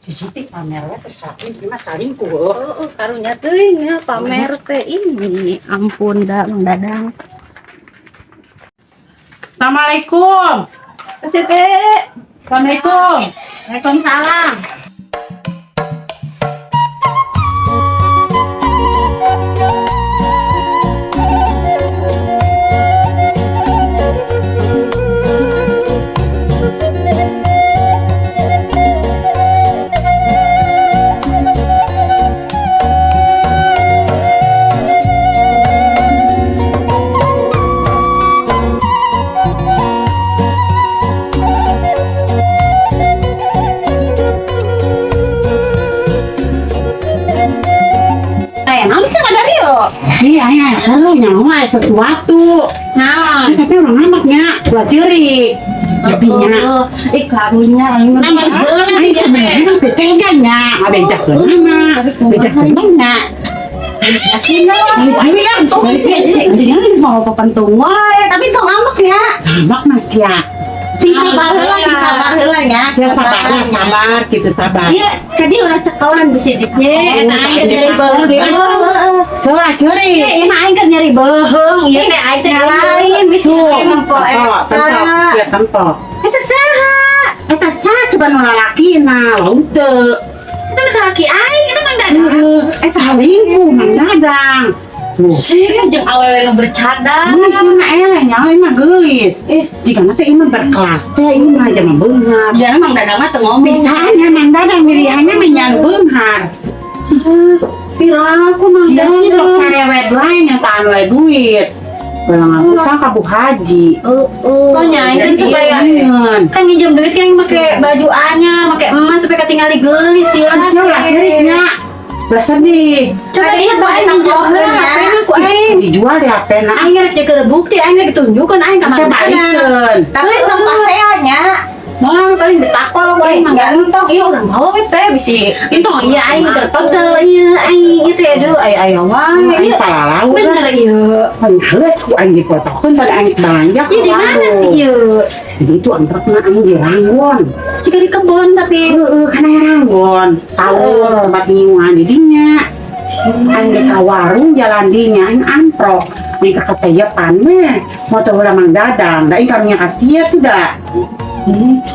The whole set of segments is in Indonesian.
Si Siti pamernya teh saking prima salingkuh. Karunya teuing ya pamer teh ini. Ampun dah Mang Dadang. Assalamualaikum. Siti. Assalamualaikum. Waalaikumsalam. Iya, lu nyawa sesuatu. Nah, Tapi orang amaknya gua ceri. Jadinya karunya nama ini sebenarnya beteganya, ngabejakeun nama, bejakeun mana. Ayo yang tuh, dia mau papantung wae, tapi tong amak ya. amak mas ya. Si sabar heula nya. Sabar gitu sabar. Iya, kadi urang cekelan bisi di. Ye, Eta aing nyari beheung. Soal curi. Iya, aing kan nyari beheung. Ieu teh aing teh lain bisi nempo eta. Tempo. Eta saha? Eta saha coba nu lalakina, laut teu. Eta salaki aing, eta Mang Dadang. Eta halingkuh Mang Dadang. Jeung awewe nu bercadang. Geus mah elehnya mah geus. Jika nanti imah berkelas teh imah jangan beunghar. Ya Mang Dadang mah teu ngomong. Bisanya Mang Dadang milihannya menyan beunghar. Piraku Mang Sia Dadang. sih sok sarewet lain yang taan we duit. Balang aku kan kabu haji. Oh nyai kan supaya kan nginjem duit kan make baju anyar, make emas supaya ketinggali geulis ya. Sia ulah ceriknya. Belas sedih. Coba lihat dong aing nginjem HP-na ku aing. Dijual di HP-na. Aing ngerek ceker bukti, aing ngerek ditunjukkan aing ka Mang Dadang. Balikeun. Tapi tong paseanya Moal paling ditakol paling Mang Dadang. gantong ieu urang bawa we teh bisi. Itu iya aing terpegel ieu aing itu ya aduh aya wae. Aing Ieu palalau. bener ieu. Padahal ku aing dipotokeun pada aing belanja. Ieu di mana sih ieu? Itu antrekna aing di Ranggon. Jika di kebun tapi Kan aya Ranggon. Sawur tempat nyiungan di dinya. Aing di ka warung jalan dinya aing amprok. Di ka keteyepan we. Motor ulah Mang Dadang. Da aing karunya kasieu tuh da.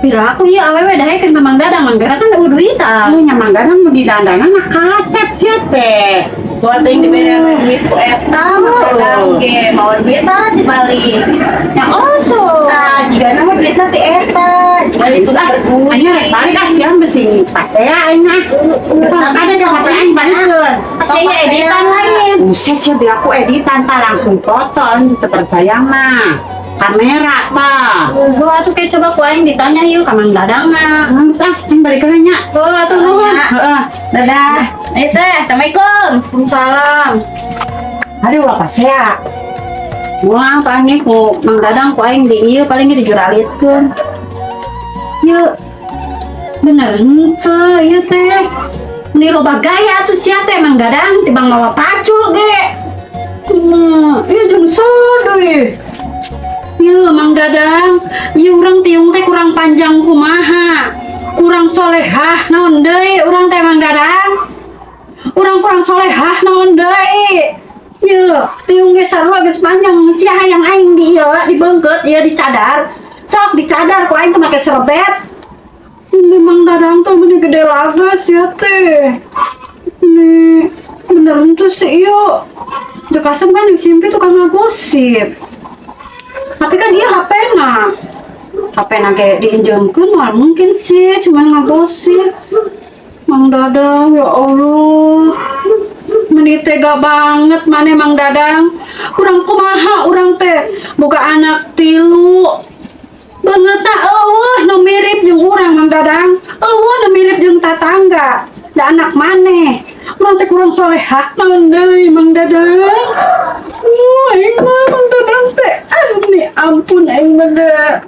piraku ieu awewe daekeun ka Mang Dadang. Mang Dadang kan teu duitan. Anu nya Mang Dadang nu di dandanan na kasep sia teh. Buat yang diberi duit ku eta, Dadang ge mau duit mah si balik. Yang oso. Nah, jika nama duitna ti eta, jika itu Bisa, berduit. aing rek balik asian besing pasea aing mah. Ada di HP aing balikeun. Saya editan lain. Buset sih biar aku editan tak langsung foto, terpercaya mah. Kamera pak. Gua tuh kayak coba ku aing ditanya yuk ka Mang Dadang na. Mas yang balikan nya. Gua tuh nuhun. Heeh. Dadah. Ini teh, Assalamualaikum. Waalaikumsalam. Aduh apa saya? Wah, paling ku Mang Dadang ku aing di ieu paling dijuralitkeun. Yeuh. Bener henteu ieu teh. Ini loba gaya tuh sia teh Mang Dadang tibang mawa pacul ge. Ieu jeung sadeui. Ieu Mang Dadang, ieu urang tiung teh kurang panjang kumaha. Kurang solehah naon deui urang teh Mang Dadang. Urang kurang solehah naon deui. Ieu tiung ge sarua geus panjang sia hayang aing di ieu dibeungkeut ieu dicadar. Sok dicadar ku aing teh make serebet. Ini Mang Dadang tuh bener gede lagas ya teh. Ini bener tuh sih ieu. Jek asem kan disimpi tukang ngagosip. Tapi kan dia HP-na. HP-na kayak diinjemkeun mah mungkin sih cuma ngagosip. Mang Dadang ya Allah. Meni tega banget maneh Mang Dadang. Urang kumaha urang teh boga anak 3. Bangetna eueuh nu mirip jeung urang Mang Dadang. Eueuh nu mirip jeung tatangga. Da anak maneh. Urang teh kurang solehah naon deui Mang Dadang. Aing mah Mang Dadang teh ampun aing mah.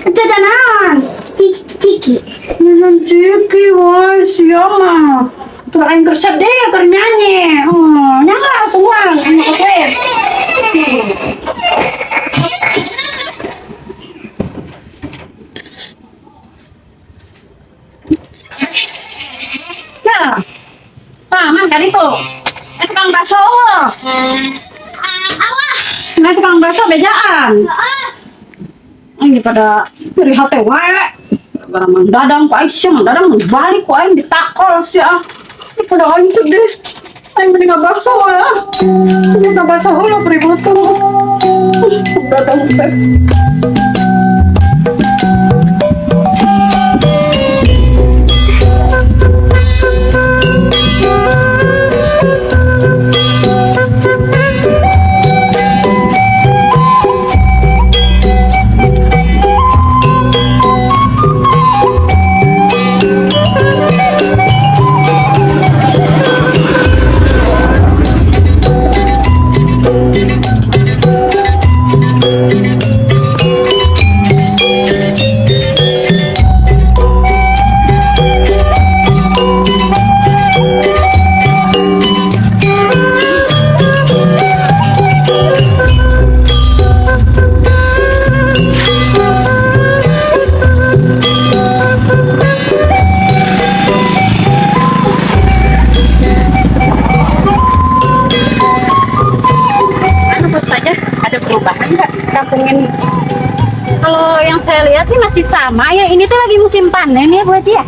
Jajanan. Ciki. Jajan ciki, wah siapa? Tuh aing kersedih keur nyanyi. Nyangga semua aing keren. Ya. Man kan itu. Tukang bakso. Nah, tukang bakso bejaan. Ini pada dari hati wae. Gara Mang Dadang ku aing sih Mang Dadang balik ku aing ditakol sih ah. Ini pada aing sedih. Aing mending bakso ya. Ini bakso heula beri butuh. Dadang teh. Ada perubahan nggak kampung ini? Kalau yang saya lihat sih masih sama ya. Ini tuh lagi musim panen ya buat dia.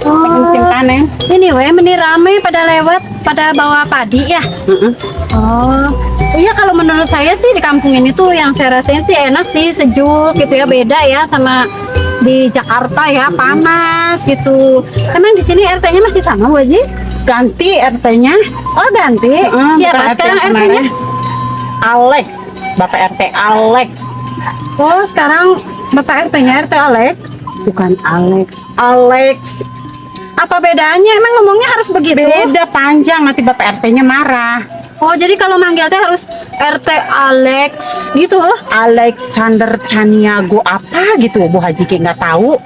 Lagi musim panen. Ini weh, meni ramai pada lewat, pada bawa padi ya. Oh, iya kalau menurut saya sih di kampung ini tuh yang saya rasain sih enak sih, sejuk gitu ya, beda ya sama di Jakarta ya, panas gitu. Emang di sini RT-nya masih sama Bu Haji? Ganti RT-nya. Oh ganti. Siapa bukan RT sekarang yang RT-nya? kemarin. Alex, Bapak RT Alex. Oh sekarang Bapak RT-nya RT Alex. Bukan Alex, Alex. Apa bedanya? Emang ngomongnya harus begitu? Beda panjang, nanti Bapak RT-nya marah. Oh jadi kalau manggil teh harus RT Alex gitu? Alexander Caniago apa gitu, Bu Haji kayak nggak tahu.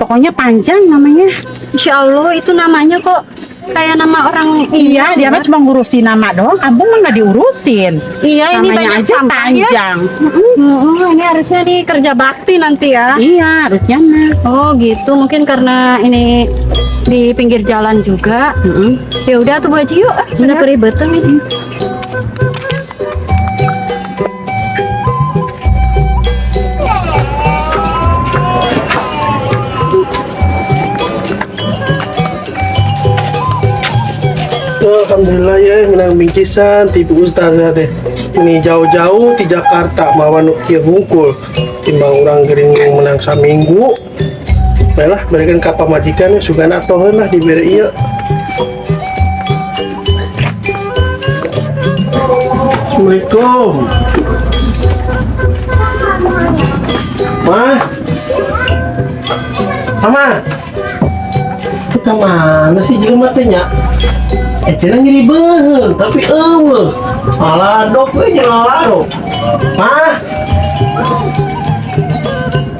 Pokoknya panjang namanya. Insya Allah itu namanya kok kayak nama orang. Iya, dia mah cuma ngurusin nama doang. Kampung mah nggak diurusin. Iya ini Namanya banyak aja sampah ya. panjang. Ini harusnya nih kerja bakti nanti ya. Iya, harusnya mah. Oh gitu, mungkin karena ini di pinggir jalan juga. Ya udah tuh Bu Haji yuk, sudah keribetan ini. Alhamdulillah ya menang bingkisan tipu ustazah teh. Ini jauh-jauh di Jakarta mawan kieu hungkul. Timbang orang gering menang saminggu. Baiklah berikan ka pamajikan sugana atoheun lah dibere ieu. Assalamualaikum. Mama. Kemana sih jelema teh nya? Kira ngiri beun, tapi eueuh. Maladok we jeung laladok.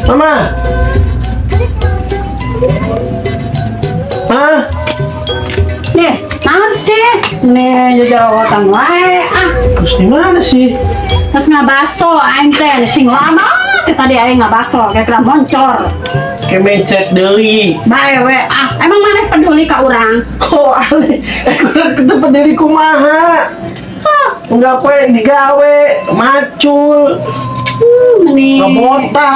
Mama. Nih, naon sih? Nih jajawatan wae. Terus di mana sih? Terus ngabaso aing teh sing lama teh tadi aing ngabaso kayak kira moncor. Kemencet deui. Bae we. Emang mana peduli ka urang? Oh, ale. Kurang ketemu diri kumaha. Enggak apa yang digawe, macul, Meni ngabota.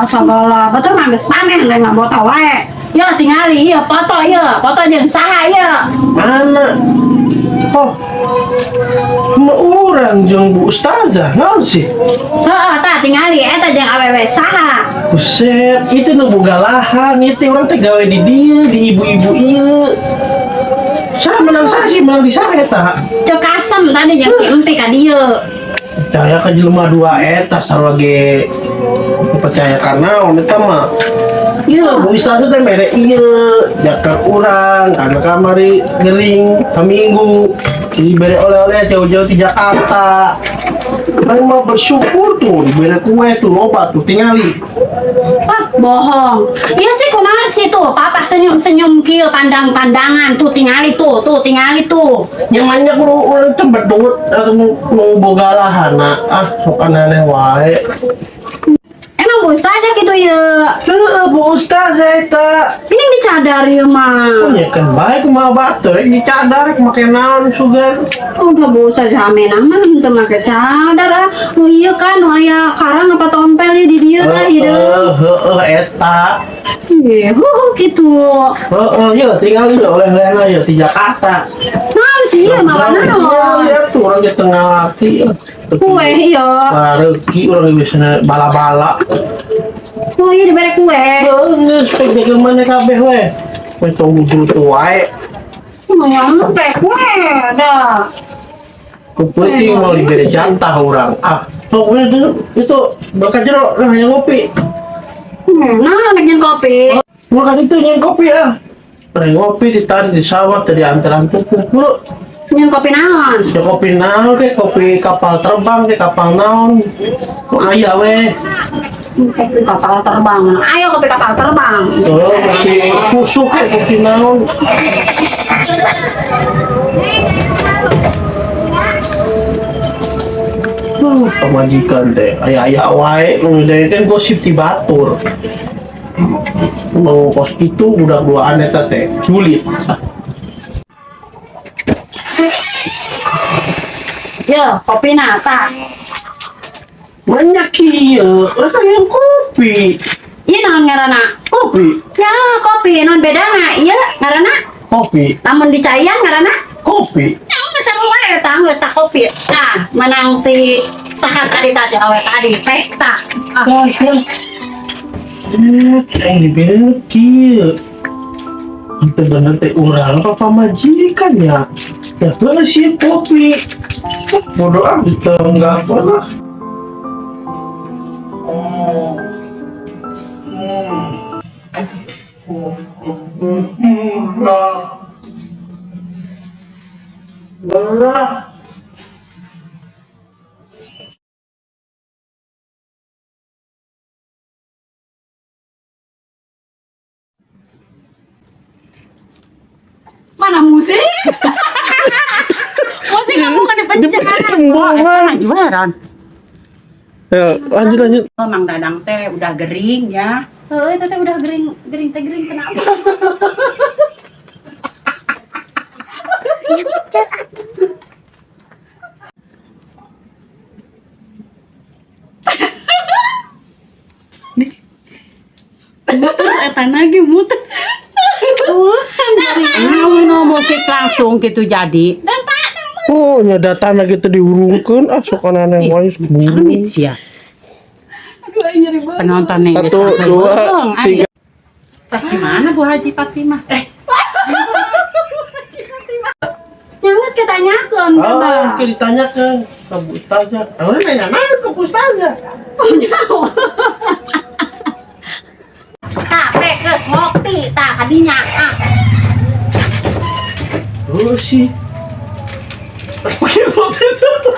segala. Betul mah geus panen deh ngabota wae. Ya tingali ieu foto jeung saha ieu. Mana? Oh, sama orang jeung Bu Ustazah, naon sih? Heeh, tah tingali eta jeung awewe saha. Buset, itu nu boga lahan, itu orang teh gawe di dieu, di ibu-ibu ieu. Saya menang sih, menang di saya eta. Cek asem tadi jeung si empi ka dieu. Percaya ke jelema dua eta sarwage percaya karena eta mah. Iya, Bu Ustazah teh mere ieu, jakar urang, karena kamari gering, kaminggu, dibere oleh-oleh jauh-jauh di Jakarta. Orang mau bersyukur tuh, diberi kue tuh, loba tuh, tinggali. Ah, bohong. Iya sih kunaon sih tuh, papa senyum-senyum kieu pandang-pandangan tuh tingali tuh Yang banyak orang tempat banget atau mau boga lahana, sok aneh wae. Emang Bu Ustaz aja gitu ya. Bu Ustaz eta. Ini dicadar ya mah. Ya kan baik mah batur, dicadar make naon sugar. Udah Bu Ustaz jaminan mah teu make cadar ah. Oh iya kan aya karang apa tompel ya di dieu tah hideung. Eta. Gitu. Ya tinggal ya oleh-olehna ya di Jakarta. Naon sih ya malah naon. Ya tuh orang di tengah hati. Kue iya. Rezeki orang biasanya bala-bala. Oh iya diberi kue. Geus pek jaga mana kabeh we. We tunggu dulu tuh wae. Nyampe kue dah. Kupeuting mau diberi jatah orang. Sok itu berkat jeruk hanya ngopi. Nah, bikin kopi. Bukan itu nyen kopi ya. Pernah ngopi ditarik di sawah tadi antar-antar kumpul. Bikin kopi naon? Ya kopi naon ke kopi kapal terbang ke kapal naon. Aya we. Kopi kapal terbang. Ayo kopi kapal terbang. Kopi kusuk ke kopi naon. Pemajikan teh aya wae udah kan gosip di batur. Mau kos itu udah duaan eta teh sulit. Ya, kopi nata. Banyak kieu, eta yang kopi. Iya naon ngaranna? Kopi, Ya, kopi non beda na. Iya ngaranna. kopi, Lamun dicayan ngaranna. kopi. Ya, geus wae eta geus tah kopi. Nah, menang ti saha tadi tadi awe tadi pesta. Yang dibilang kieu. Itu bener teh urang apa pamajikan ya? Ya sih kopi. Bodoh amat enggak apa lah. Belah. Mana musik? Musik kamu kan dipencet. Juaran. Ya, lanjut. Mang Dadang teh udah gering ya. Heuh, itu teh udah gering kenapa? Muter eta lagi muter. Ngawin musik langsung gitu jadi. Oh, nya datana gitu diurungkeun sok aneh wae Amit sih ya. Penonton yang 1, 2, 3. Pas di mana Bu Haji Fatimah? Yang kita tanyakan, Oke ditanyakan ke Bu Ustazah. Orang nanya mana ke Bu Ustazah? Tapi geus ngopi tah kadinya. Oh sih. Pakai motor